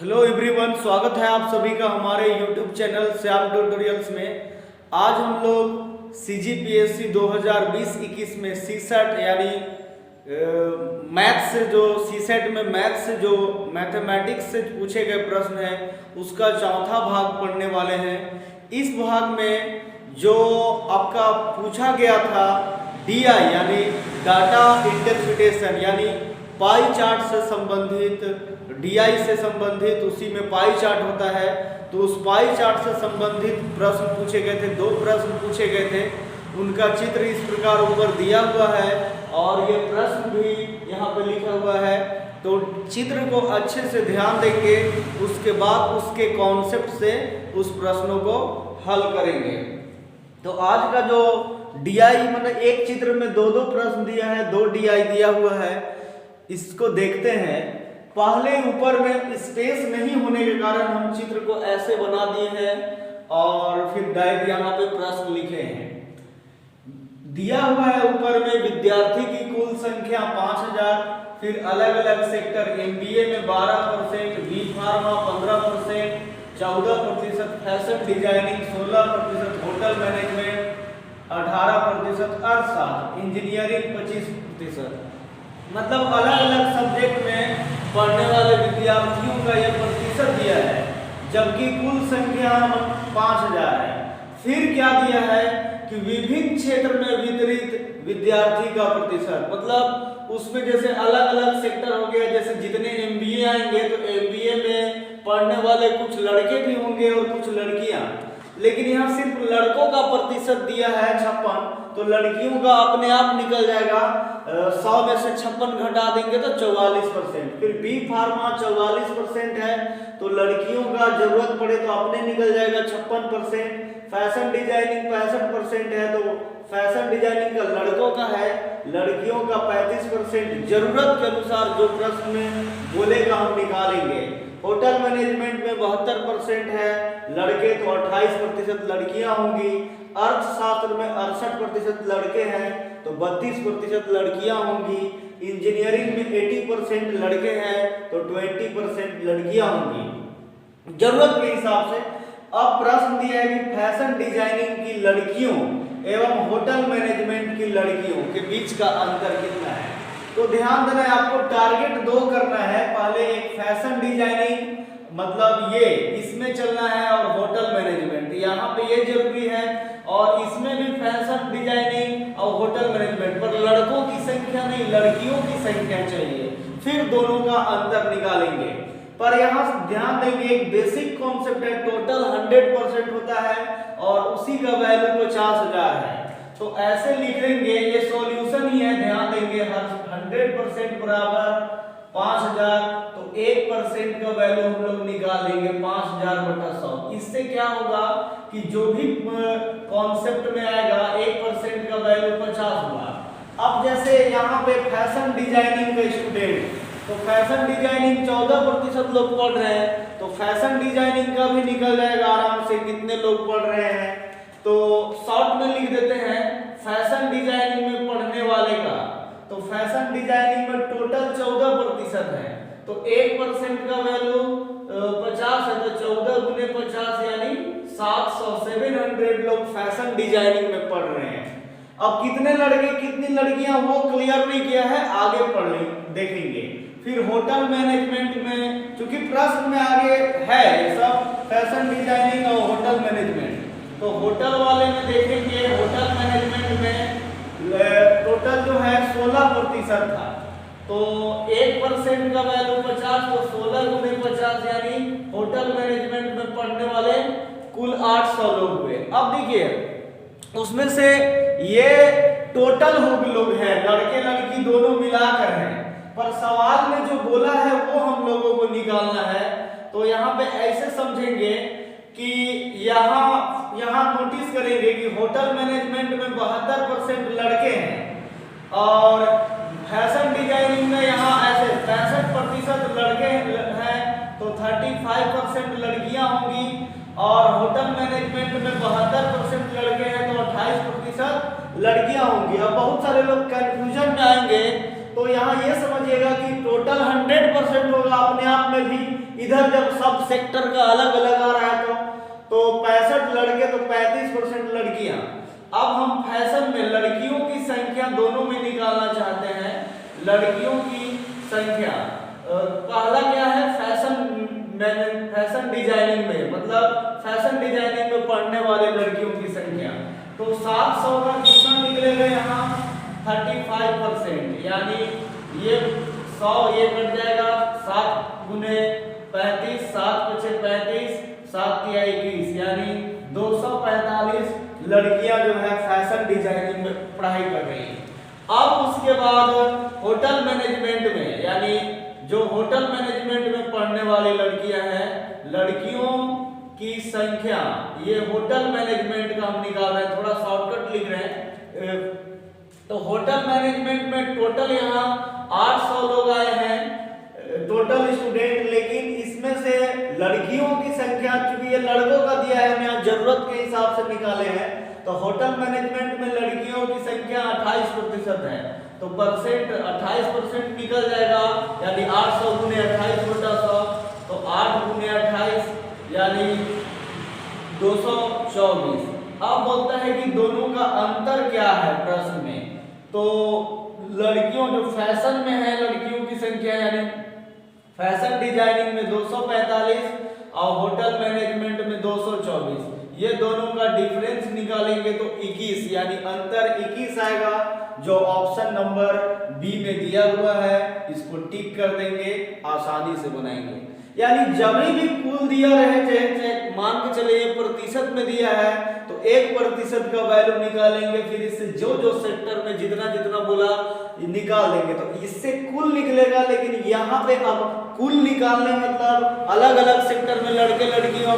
Hello everyone, स्वागत है आप सभी का हमारे यूट्यूब चैनल श्याम ट्यूटोरियल्स में। आज हम लोग CGPSC 2020-21 में सीसेट यानी मैथ्स से जो सीसेट में मैथ्स से जो मैथमेटिक्स से पूछे गए प्रश्न हैं उसका चौथा भाग पढ़ने वाले हैं। इस भाग में जो आपका पूछा गया था DI यानी डाटा इंटरप्रिटेशन यानी पाई चार्ट से संबंधित, DI से संबंधित उसी में पाई चार्ट होता है, तो उस पाई चार्ट से संबंधित प्रश्न पूछे गए थे। 2 प्रश्न पूछे गए थे, उनका चित्र इस प्रकार ऊपर दिया हुआ है और ये प्रश्न भी यहाँ पे लिखा हुआ है। तो चित्र को अच्छे से ध्यान देंगे, उसके बाद उसके कॉन्सेप्ट से उस प्रश्नों को हल करेंगे। तो आज का जो DI मतलब एक चित्र में 2-2 प्रश्न दिया है, 2 DI दिया हुआ है। इसको देखते हैं। पहले ऊपर में स्पेस नहीं होने के कारण हम चित्र को ऐसे बना दिए हैं और फिर डायरेक्ट यहाँ पे प्रश्न लिखे हैं। दिया हुआ है ऊपर में विद्यार्थी की कुल संख्या 5000, फिर अलग अलग सेक्टर MBA में 12%, B pharma 15%, 14%, fashion designing 16%, hotel management 18%, अर्थशास्त्र इंजीनियरिंग 25%। मतलब अलग अलग सब्जेक्ट में पढ़ने वाले विद्यार्थियों का यह प्रतिशत दिया है, जबकि कुल संख्या 5000 है। फिर क्या दिया है कि विभिन्न क्षेत्र में वितरित विद्यार्थी का प्रतिशत, मतलब उसमें जैसे अलग अलग सेक्टर हो गया, जैसे जितने MBA आएंगे तो MBA में पढ़ने वाले कुछ लड़के भी होंगे और कुछ लड़कियां, लेकिन यहाँ सिर्फ लड़कों का प्रतिशत दिया है 56, तो लड़कियों का अपने आप निकल जाएगा। 100 में से 56 घटा देंगे तो 44%। फिर बी फार्मा 44% है, तो लड़कियों का जरूरत पड़े तो अपने निकल जाएगा 56%। फैशन डिजाइनिंग 65% है, तो फैशन डिजाइनिंग का लड़कों का है, लड़कियों का 35%। जरूरत के अनुसार जो प्रश्न में बोलेगा हम निकालेंगे। होटल मैनेजमेंट में 72% है लड़के, तो 28% लड़कियां होंगी। अर्थशास्त्र में 68% लड़के हैं, तो 32% लड़कियां होंगी। इंजीनियरिंग में 80% लड़के हैं, तो 20% लड़कियां होंगी जरूरत के हिसाब से। अब प्रश्न दिया है कि फैशन डिजाइनिंग की लड़कियों एवं होटल मैनेजमेंट की लड़कियों के बीच का अंतर कितना है। तो ध्यान देना है, आपको टारगेट 2 करना है। पहले एक फैशन डिजाइनिंग, मतलब ये इसमें चलना है, और होटल मैनेजमेंट यहाँ पे ये जरूरी है, और इसमें भी फैशन डिजाइनिंग और होटल मैनेजमेंट पर लड़कों की संख्या नहीं लड़कियों की संख्या चाहिए, फिर दोनों का अंतर निकालेंगे। पर यहाँ ध्यान देंगे एक बेसिक कॉन्सेप्ट है, टोटल 100% होता है और उसी का वैल्यू 50,000 है। तो ऐसे लिख देंगे, ये सॉल्यूशन ही है। ध्यान देंगे हर 100% बराबर 5000, तो 1% का वैल्यू हम लोग निकाल लेंगे 5000/100। इससे क्या होगा कि जो भी कॉन्सेप्ट में आएगा 1% का वैल्यू 50 होगा। अब जैसे यहाँ पे फैशन डिजाइनिंग का स्टूडेंट, तो फैशन डिजाइनिंग 14% लोग पढ़ रहे हैं, तो फैशन डिजाइनिंग का भी निकल जाएगा आराम से कितने लोग पढ़ रहे हैं। तो शॉर्ट में लिख देते हैं फैशन डिजाइनिंग में पढ़ने वाले का, तो फैशन डिजाइनिंग में टोटल 14% है, तो 1% का वैल्यू 50 है, तो 14 गुने 50 यानी 700 700 लोग फैशन डिजाइनिंग में पढ़ रहे हैं। अब कितने लड़के कितनी लड़कियां वो क्लियर नहीं किया है, आगे पढ़ देखेंगे। फिर होटल मैनेजमेंट में, चूंकि प्रश्न में आगे है सब फैशन डिजाइनिंग और होटल मैनेजमेंट, तो होटल वाले में देखेंगे होटल मैनेजमेंट में टोटल जो है 16% था, तो 1% का वैल्यू 50, तो 16 गुने 50 यानी होटल मैनेजमेंट में पढ़ने वाले कुल 800 लोग हुए। अब देखिए उसमें से ये टोटल लोग हैं, लड़के लड़की दोनों मिलाकर हैं, पर सवाल में जो बोला है वो हम लोगों को निकालना है। तो यहाँ पे ऐसे समझेंगे कि यहाँ नोटिस करेंगे कि होटल मैनेजमेंट में 72% लड़के हैं, और फैशन डिजाइनिंग में यहाँ ऐसे 65% लड़के हैं, तो 35% लड़कियां होंगी, और होटल मैनेजमेंट में 72% लड़के हैं, तो 28% लड़कियां होंगी। अब बहुत सारे लोग कंफ्यूजन में आएंगे, तो यहाँ ये समझिएगा कि टोटल 100% होगा अपने आप में भी, इधर जब सब सेक्टर का अलग अलग आ रहा है तो 65 लड़के तो 35% लड़कियां। अब हम फैशन में लड़कियों की संख्या दोनों में निकालना चाहते हैं। लड़कियों की संख्या पहला क्या है, फैशन डिजाइनिंग में, मतलब फैशन डिजाइनिंग में पढ़ने वाले लड़कियों की संख्या। तो 700 का कितना निकलेगा यहाँ 35%, यानी ये 100 ये कट जाएगा 7 गुने 35, 7 पचे 35, 7 तिया 21, यानी 245 लड़कियां जो है फैशन डिजाइनिंग में पढ़ाई कर रही हैं। अब उसके बाद होटल मैनेजमेंट में, यानी जो होटल मैनेजमेंट में पढ़ने वाली लड़कियां हैं, लड़कियों की संख्या, ये होटल मैनेजमेंट का हम निकाल रहे हैं, थोड़ा शॉर्टकट लिख रहे हैं। तो होटल मैनेजमेंट में टोटल यहाँ 800 लोग आए हैं टोटल स्टूडेंट, लेकिन इसमें से लड़कियों की संख्या, चूंकि ये लड़कों का दिया है, हम यहाँ जरूरत के हिसाब से निकाले हैं। तो होटल मैनेजमेंट में लड़कियों की संख्या 28% है, तो परसेंट 28% निकल जाएगा, यानी 800 गुने 28 बटा 100, तो 8 गुने 28 यानी 224। अब बोलता है कि दोनों का अंतर क्या है प्रश्न में। तो लड़कियों जो फैशन में है लड़कियों की संख्या, यानी फैशन डिजाइनिंग में 245 और होटल मैनेजमेंट में 224, ये दोनों का डिफरेंस निकालेंगे तो 21, यानी अंतर 21 आएगा, जो ऑप्शन नंबर बी में दिया हुआ है। इसको टिक कर देंगे, आसानी से बनाएंगे। यानी जब भी कुल दिया रहे, चाहे मान के चले ये प्रतिशत में दिया है तो 1% का वैल्यू निकालेंगे, फिर इससे जो जो सेक्टर में जितना जितना बोला निकाल देंगे, तो इससे कुल निकलेगा। लेकिन यहाँ पे अब कुल निकालने मतलब अलग अलग सेक्टर में लड़के लड़कियों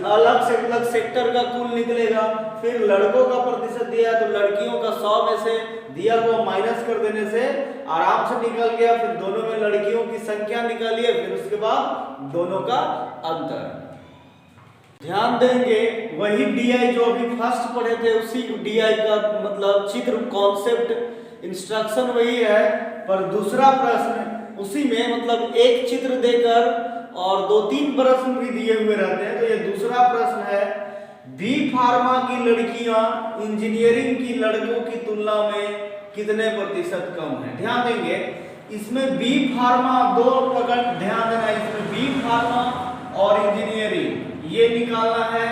अलग सेक्टर का कुल निकलेगा। फिर लड़कों का प्रतिशत दिया है तो लड़कियों का 100 में से दिया हुआ माइनस कर देने से आराम से निकल गया। फिर दोनों में लड़कियों की संख्या निकालिए, फिर उसके बाद दोनों का अंतर ध्यान देंगे। वही डीआई जो अभी फर्स्ट पढ़े थे उसी डीआई का मतलब चित्र, कॉन्सेप्ट, इंस्ट्रक्शन वही है, पर दूसरा प्रश्न उसी में मतलब एक चित्र देकर और 2-3 प्रश्न भी दिए हुए रहते हैं। तो ये दूसरा प्रश्न है, बी फार्मा की लड़कियां इंजीनियरिंग की लड़कों की तुलना में कितने प्रतिशत कम है। ध्यान देंगे इसमें बी फार्मा दो प्रकार ध्यान देना, इसमें बी फार्मा और इंजीनियरिंग ये निकालना है।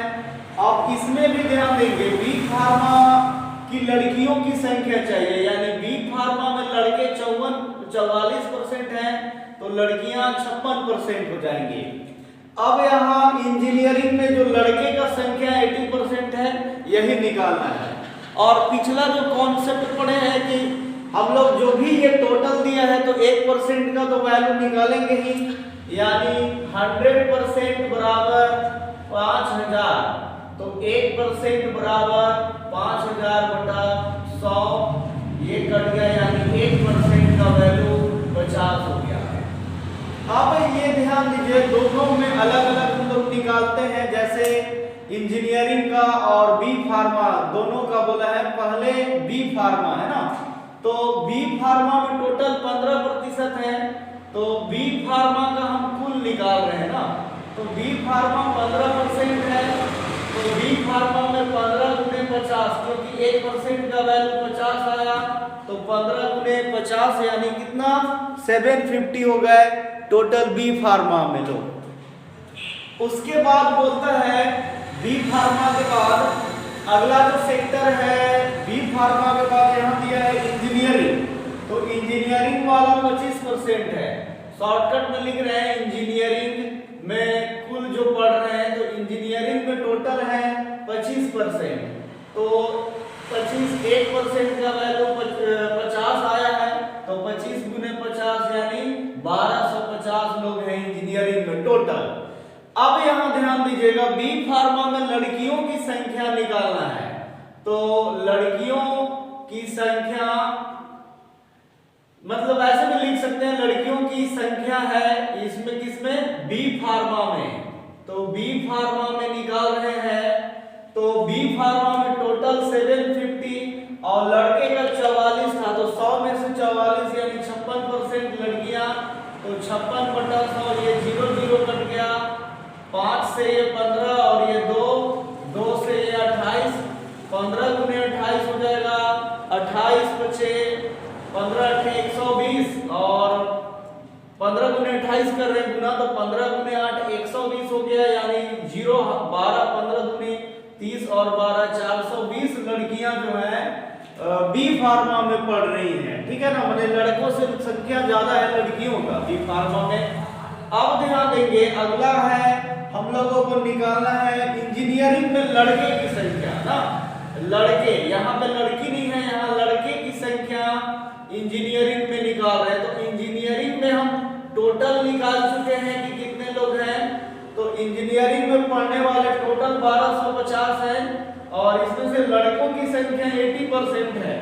अब इसमें भी ध्यान देंगे बी फार्मा की लड़कियों की संख्या चाहिए, यानी बी फार्मा में लड़के 44% हैं तो लड़कियां 56% हो जाएंगी। अब यहाँ इंजीनियरिंग में जो लड़के का संख्या 80% है यही निकालना है। और पिछला जो कॉन्सेप्ट पढ़े हैं कि हम लोग जो भी ये टोटल दिया है तो 1% का तो वैल्यू निकालेंगे ही, यानी 100% बराबर 5000, तो 1% बराबर 5000 बटा 100 ये कट गया, यानी 1% का वैल्यू 50 हो गया। अब ये ध्यान दीजिए दोनों में अलग अलग हम लोग निकालते हैं, जैसे इंजीनियरिंग का और बी फार्मा दोनों का बोला है। पहले बी फार्मा है ना, तो बी फार्मा में टोटल 15% है, तो बी फार्मा का हम कुल निकाल रहे हैं ना, तो बी फार्मा 15% है, तो बी फार्मा में 15 गुने 50, क्योंकि 1% का वैल्यू 50 आया, तो 15 गुने 50 यानी कितना 750 हो गए टोटल बी फार्मा में लोग। उसके बाद बोलता है बी फार्मा के बाद अगला जो सेक्टर है, बी फार्मा के बाद यहाँ दिया है इंजीनियरिंग, तो इंजीनियरिंग वाला 25% है। शॉर्टकट में लिख रहे हैं इंजीनियरिंग में कुल जो पढ़ रहे हैं, तो इंजीनियरिंग में टोटल है 25%, तो 1% का वैल्यू 50 आया है, तो 25 गुने 50 यानी 1250 लोग हैं इंजीनियरिंग में टोटल। अब यहाँ ध्यान दीजिएगा बी फार्मा में लड़कियों की संख्या निकालना है, तो लड़कियों की संख्या मतलब ऐसे भी लिख सकते हैं, लड़कियों की संख्या है इसमें किसमें बी फार्मा में, तो बी फार्मा में निकाल रहे हैं, तो बी फार्मा में टोटल 750 और लड़के का 44 था, तो 100 में से 44 यानी 56% लड़कियां, तो 56 बटा 100 ये 0 5 से ये 15 और ये 2 से ये 28, 15 गुने 28 हो जाएगा 28 बचे 15 अठे 120 और 15 गुने 28 कर रहे हैं गुना, तो 15 गुने 8 120 हो गया, यानी 0 12 15 गुने 30 और 12 420 लड़कियां जो है बी फार्मा में पढ़ रही हैं। ठीक है ना, मतलब लड़कों से संख्या ज्यादा है लड़कियों का बी फार्मा में। अब ध्यान देंगे, अगला है हम लोगों को निकालना है इंजीनियरिंग में लड़के की संख्या ना। लड़के, यहाँ पे लड़की नहीं है, यहाँ लड़के की संख्या इंजीनियरिंग में निकाल रहे हैं। तो इंजीनियरिंग में हम टोटल निकाल चुके हैं कि कितने लोग हैं। तो इंजीनियरिंग में पढ़ने वाले टोटल 1250 हैं और इसमें से लड़कों की संख्या 80% है।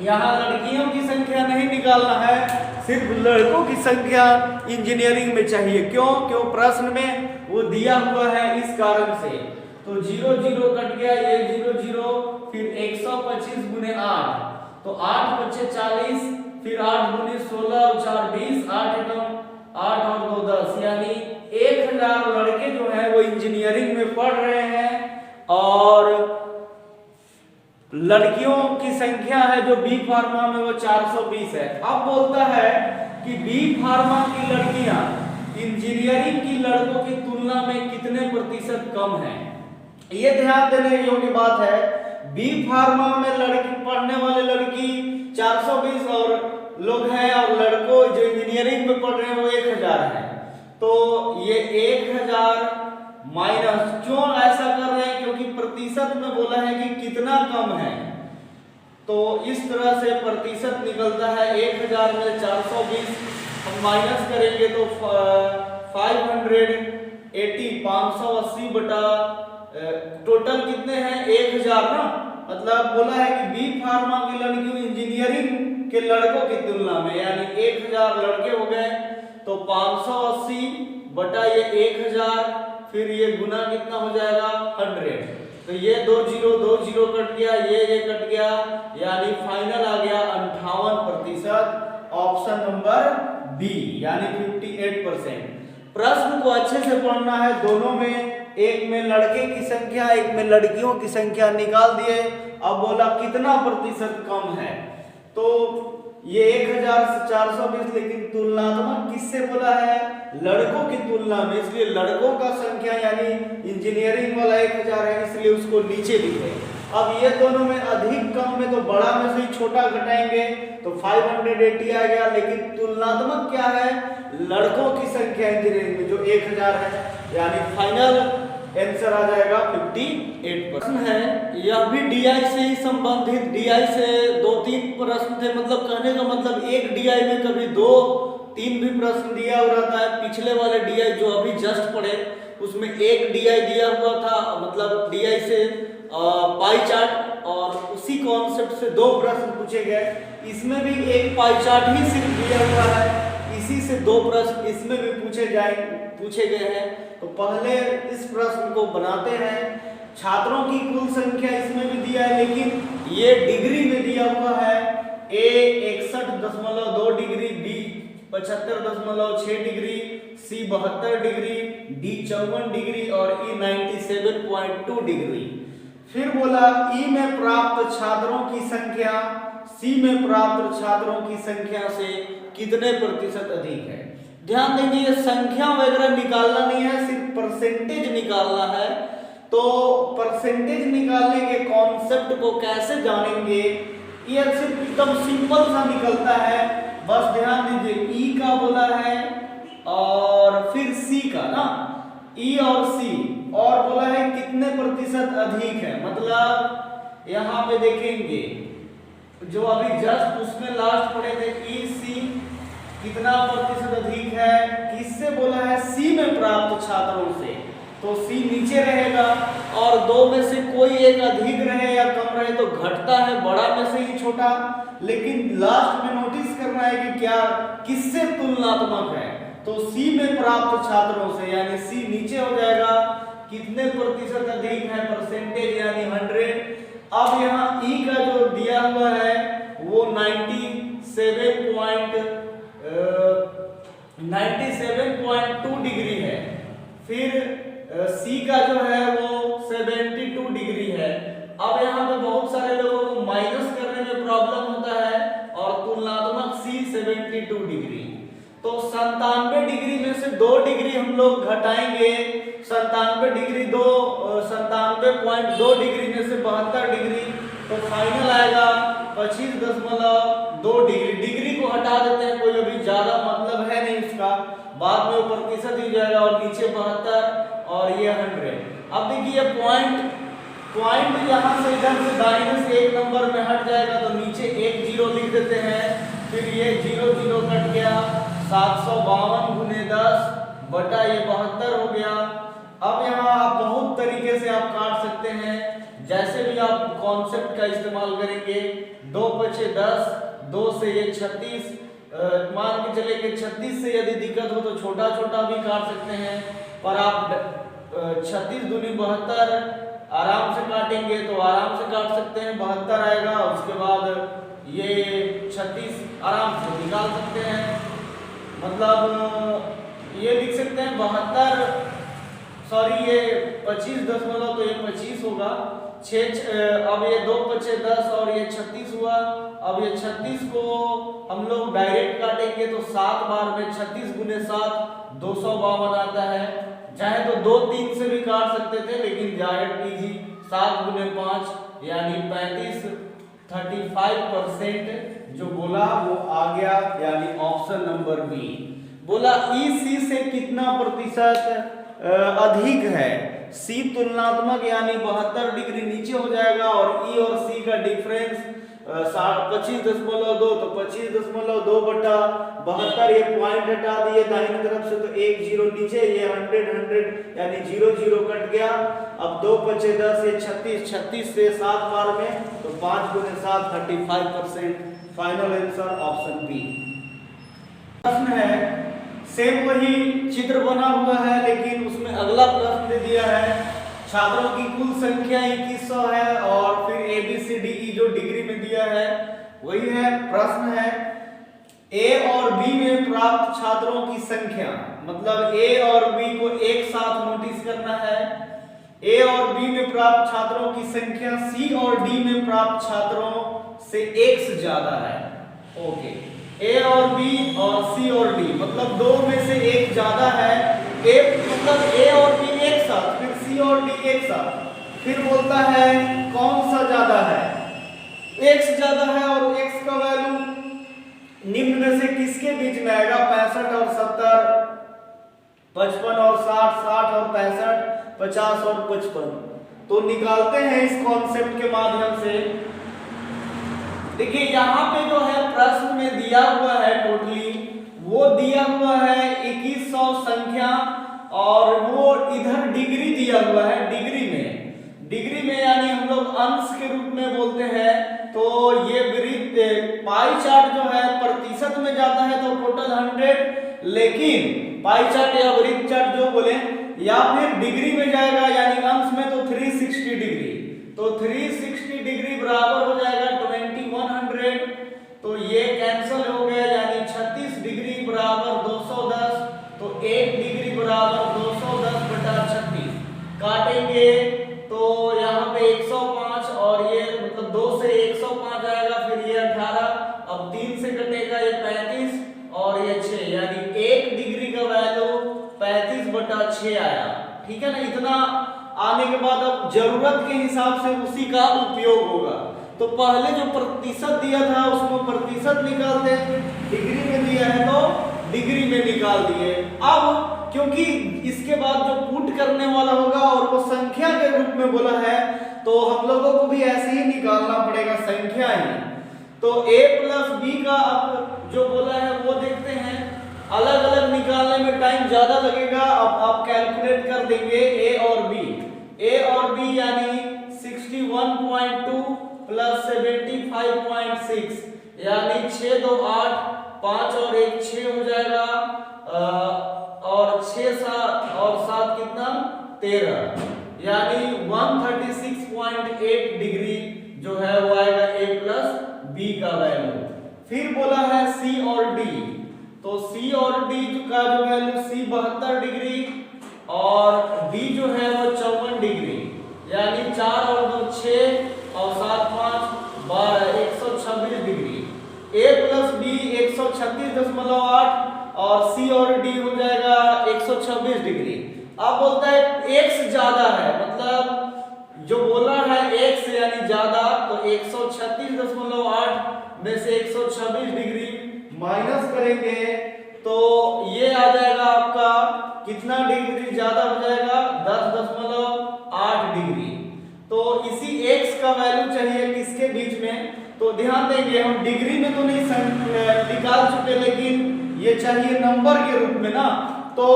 यहाँ लड़कियों की संख्या नहीं निकालना है, सिर्फ लड़कों की संख्या इंजीनियरिंग में चाहिए। क्यों प्रश्न में वो दिया हुआ है, इस कारण से। तो 0 0 कट गया, ये 0 0, फिर 125 गुने 8, तो 8 बचे 40, फिर 8 गुने 16 और 4 20, 8 एकम 8 और 2 10, यानी 1000 लड़के जो है वो इंजीनियरिंग में पढ़ रहे हैं और लड़कियों की संख्या है जो बी फार्मा में वो 420 है। अब बोलता है कि बी फार्मा की लड़कियां इंजीनियरिंग की लड़कों की तुलना में कितने प्रतिशत कम है। ये ध्यान देने योग्य बात है। बी फार्मा में लड़की पढ़ने वाले लड़की 420 और लोग हैं और लड़कों जो इंजीनियरिंग में पढ़ रहे हैं वो 1000 है। तो ये 1000 माइनस, क्यों ऐसा कर रहे हैं, क्योंकि प्रतिशत में बोला है कि कितना कम है। तो इस तरह से प्रतिशत निकलता है 1000 में 420 हम माइनस करेंगे तो 580 बटा टोटल कितने हैं 1000 ना। मतलब बोला है कि बी फार्मा की लड़कियों इंजीनियरिंग के लड़कों की तुलना में, यानी 1000 लड़के हो गए तो 580 बटा ये 1000, फिर ये गुना कितना हो जाएगा 100। तो ये 2 0 कट गया, ये कट गया, यानी फाइनल आ गया 58%, ऑप्शन नंबर बी, यानी 58%। प्रश्न को अच्छे से पढ़ना है, दोनों में, एक में लड़के की संख्या एक में लड़कियों की संख्या निकाल दिए। अब बोला कितना प्रतिशत कम है, तो ये 1420, लेकिन तुलनात्मक किससे बोला है, लड़कों की तुलना में, इसलिए लड़कों का संख्या यानी इंजीनियरिंग वाला 1000 है, इसलिए उसको नीचे लिखे। अब ये दोनों में अधिक कम में तो बड़ा में से ही छोटा घटाएंगे तो 580 आ गया, लेकिन तुलनात्मक क्या है, लड़कों की संख्या इंजीनियरिंग में जो 1000 है, यानी फाइनल आंसर आ जाएगा 58%। है यह भी डीआई से ही संबंधित, डीआई से 2-3 प्रश्न थे, मतलब कहने का मतलब एक डीआई में कभी 2-3 भी प्रश्न दिया हुआ रहता है। पिछले वाले डीआई जो अभी जस्ट पढ़े उसमें एक डीआई दिया हुआ था, मतलब डीआई से पाई चार्ट, और उसी कॉन्सेप्ट से 2 प्रश्न पूछे गए। इसमें भी एक पाई चार्ट ही सिर्फ दिया हुआ है, इसी से 2 प्रश्न इसमें भी पूछे गए हैं। तो पहले इस प्रश्न को बनाते हैं। छात्रों की कुल संख्या इसमें भी दिया है, लेकिन ये डिग्री में दिया हुआ है। ए 61.2 डिग्री, बी 75.6 डिग्री, सी 72 डिग्री, डी 54 डिग्री और ई 97.2 डिग्री। फिर बोला ई में प्राप्त छात्रों की संख्या सी में प्राप्त छात्रों की संख्या से कितने प्रतिशत अधिक है। ध्यान देंगे, ये संख्या वगैरह निकालना नहीं है, सिर्फ परसेंटेज निकालना है। तो परसेंटेज निकालने के कॉन्सेप्ट को कैसे जानेंगे, ये सिर्फ एकदम सिंपल सा निकलता है। बस ध्यान दीजिए, ई का बोला है और फिर सी का ना, ई और सी, और बोला है कितने प्रतिशत अधिक है। मतलब यहाँ पे देखेंगे जो अभी जस्ट उसमें लास्ट पढ़े थे, ई सी कितना प्रतिशत अधिक है, किससे बोला है, सी में प्राप्त छात्रों से। तो सी नीचे रहेगा और 2 में से कोई एक अधिक रहे या कम रहे तो घटता है, बड़ा में से ही छोटा। लेकिन लास्ट में नोटिस करना है कि क्या किससे तुलनात्मक है, तो सी में प्राप्त छात्रों से, यानी सी नीचे हो जाएगा। कितने प्रतिशत अधिक है, परसेंटेज यानी 100। अब यहाँ ई का जो दिया हुआ है वो 97.2 डिग्री है। फिर का जो है वो 72 डिग्री है। अब यहाँ पे बहुत सारे लोगों को माइनस करने में प्रॉब्लम होता है और तुलनात्मक C 72 डिग्री, तो 97 डिग्री में से 2 डिग्री हम लोग घटाएंगे। 97 डिग्री 97.2 डिग्री में से 72 डिग्री, तो फाइनल आएगा 25.2 डिग्री। डिग्री को हटा देते हैं, कोई अभी ज्यादा मतलब है नहीं उसका, बाद में वो प्रतिशत ही जाएगा और नीचे 72 और ये 100। अब देखिए पॉइंट यहाँ से इधर से दाहिने से एक नंबर में हट जाएगा तो नीचे एक जीरो लिख देते हैं, फिर ये 0 0 कट गया, 752 गुने 10 बटा ये 72 हो गया। अब यहाँ आप बहुत तरीके से आप काट सकते हैं, जैसे भी आप कॉन्सेप्ट का इस्तेमाल करेंगे। 2 पचे 10, 2 से ये 36, मान के चले कि 36 से यदि दिक्कत हो तो छोटा छोटा भी काट सकते हैं, पर आप 36 दूनी 72 आराम से काटेंगे तो आराम से काट सकते हैं, 72 आएगा। उसके बाद ये 36 आराम से निकाल सकते हैं, मतलब ये लिख सकते हैं 72, सॉरी ये 25 दशमलव, तो ये 25 होगा। अब ये 2 पचे 10 और ये 36 हुआ। अब ये 36 को हम लोग डायरेक्ट काटेंगे तो 7 बार में 36 गुने 7 252 आता है। चाहे तो 2 3 से भी काट सकते थे, लेकिन डायरेक्ट कीजिए। 7 गुने 5 यानी 35, 35% जो बोला वो आ गया, यानी ऑप्शन नंबर बी। बोला EC से कितना प्रतिशत अधिक है? C तुलनात्मक यानी 72 डिग्री नीचे हो जाएगा और E और C का डिफरेंस 25.2, तो 25.2 बटा 72, ये पॉइंट हटा दिए दाहिनी तरफ से तो एक जीरो नीचे, ये 100 यानी 0 0 कट गया। अब 2 पचे 10, ये 36 से 7 बार में तो 5 गुने 7 35%। Final answer option B. प्रश्न है सेम वही चित्र बना हुआ है, लेकिन उसमें अगला प्रश्न दे दिया है छात्रों की कुल संख्या 2100 है और फिर ABCDE जो डिग्री में दिया है वही है। प्रश्न है A और B में प्राप्त छात्रों की संख्या, मतलब A और B को एक साथ नोटिस करना है। A और B में प्राप्त छात्रों की संख्या C और D में प्राप्त छात्रों से एक से ज्यादा है। ओके, A और B और C और D मतलब 2 में से एक ज्यादा है। मतलब A और B एक साथ, फिर C और D एक साथ, फिर बोलता है कौन सा ज्यादा है? X ज्यादा है और X का वैल्यू निम्न में से किसके बीच में आएगा? 65 और 70, 55 और 60, 60 और 65, 50 और 55। तो निकालते हैं इस कॉन्सेप्ट के माध्यम से। देखिए यहाँ पे जो है प्रश्न में दिया हुआ है टोटली, वो दिया हुआ है 2100 संख्या और वो इधर डिग्री दिया हुआ है। डिग्री में यानी हम लोग अंश के रूप में बोलते हैं, तो ये वृत्त पाई चार्ट जो है प्रतिशत में जाता है तो टोटल 100, लेकिन पाई चार्ट या वृत्त चार्ट जो बोले, या फिर डिग्री में जाएगा यानी अंश में तो 360 डिग्री, तो 360 डिग्री बराबर हो जाएगा 2100, तो ये कैंसिल हो गया, यानी 36 डिग्री बराबर 210, तो 1 डिग्री बराबर 210 बटा 36 काटेंगे तो यहाँ पे 105 और ये मतलब 2 से 105 आएगा, फिर ये 18, अब 3 से कटेगा ये 35 और ये 6, यानी 1 डिग्री का वैल्यू 35 बटा 6 आया। ठीक है ना? इतना आने के बाद अब जरूरत के हिसाब से उसी का उपयोग होगा। तो पहले जो प्रतिशत दिया था उसको प्रतिशत निकालते हैं, डिग्री में दिया है तो डिग्री में निकाल दिए। अब क्योंकि इसके बाद जो पुट करने वाला होगा और वो संख्या के रूप में बोला है, तो हम लोगों को भी ऐसे ही निकालना पड़ेगा संख्या ही। तो A प्लस B का अब जो बोला है वो देखते हैं, अलग अलग निकालने में टाइम ज्यादा लगेगा। अब आप कैलकुलेट कर देंगे A और B यानी 61.2 प्लस 75.6 यानी 6 2 8, 5 और 1 6 हो जाएगा, और 6 7 और 7 कितना 13, यानी 136.8 डिग्री जो है वो आएगा A प्लस B का वैल्यू। फिर बोला है C और D, तो C और D का जो वैल्यू C 72 डिग्री और D जो है वो और सी और डी हो जाएगा 126 डिग्री। अब बोलता है x ज्यादा है, मतलब जो बोला है x यानी ज्यादा, तो 136.8 में से 126 डिग्री माइनस करेंगे तो ये आ जाएगा आपका कितना डिग्री ज्यादा हो जाएगा, 10.8 डिग्री। तो इसी x का वैल्यू चाहिए किसके बीच में, तो ध्यान देंगे हम डिग्री में तो नहीं निकाल चुके, लेकिन ये चाहिए नंबर के रूप में ना। तो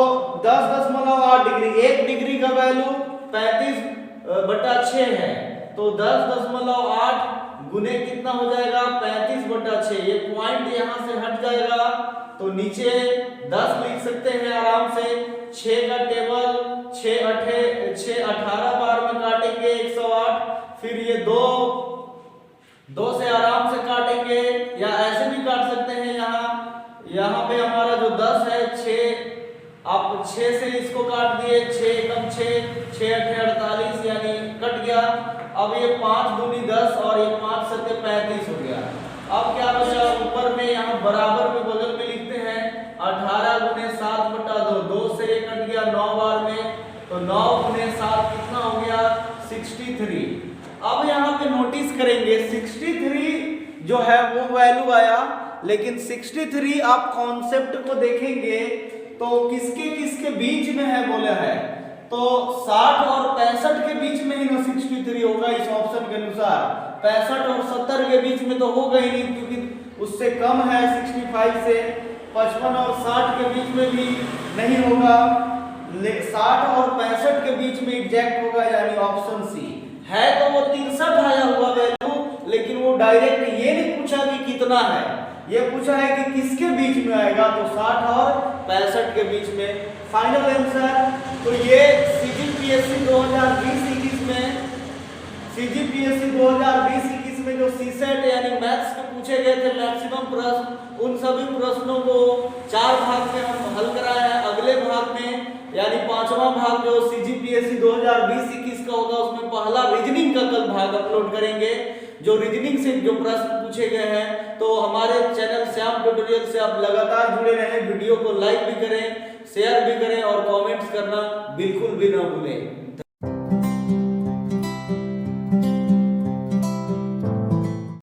10.8 डिग्री, 1 डिग्री का वैल्यू 35/6 है, तो 10.8 गुने कितना हो जाएगा 35/6। ये पॉइंट यहाँ से हट जाएगा तो नीचे 10 लिख सकते हैं आराम से। 6 का टेबल 6 18 बार में काटेंगे 108, फिर ये 2 से आराम से काटेंगे, या ऐसे भी काट सकते हैं। यहाँ पे हमारा जो 10 है 6, आप 6 से इसको काट दिए, 6 एकम 6, 6 8 48 यानी कट गया। अब ये 5 दूनी 10 और ये 5 सत्ते 35 हो गया। अब क्या बचा ऊपर में, यहाँ बराबर में बगल में लिखते हैं 18 गुने 7/2, 2 से ये कट गया 9 बार में, तो 9 गुने 7 कितना हो गया 63। अब यहाँ पे नोटिस करेंगे 63 जो है वो वैल्यू आया, लेकिन 63 आप कॉन्सेप्ट को देखेंगे तो किसके किसके बीच में है बोला है, तो 60 और 65 के बीच में ही ना 63 होगा इस ऑप्शन के अनुसार। 65 और 70 के बीच में तो होगा ही नहीं, क्योंकि उससे कम है 65 से। 55 और 60 के बीच में भी नहीं होगा, 60 और 65 के बीच में एग्जैक्ट होगा, यानी ऑप्शन सी है। तो वो 63 आया हुआ वैल्यू, लेकिन वो डायरेक्ट ये नहीं पूछा कि कितना है, ये पूछा है कि किसके बीच में आएगा, तो 60 और 65 के बीच में। फाइनल आंसर, तो ये सीजीपीएससी 2020-21 में, सीजीपीएससी 2020-21 में जो सीसेट यानी मैथ्स के पूछे गए थे मैक्सिमम प्रश्न, उन सभी प्रश्नों को 4 भाग में हम हल कराए हैं। अगले भाग में यानी 5वां भाग जो सीजीपीएससी 2020-21 का होगा, उसमें पहला रीजनिंग का कल भाग अपलोड करेंगे, जो रीजनिंग से जो प्रश्न पूछे गए हैं। तो हमारे चैनल श्याम ट्यूटोरियल से आप लगातार जुड़े रहें, वीडियो को लाइक भी करें, शेयर भी करें और कमेंट्स करना बिल्कुल भी ना भूलें।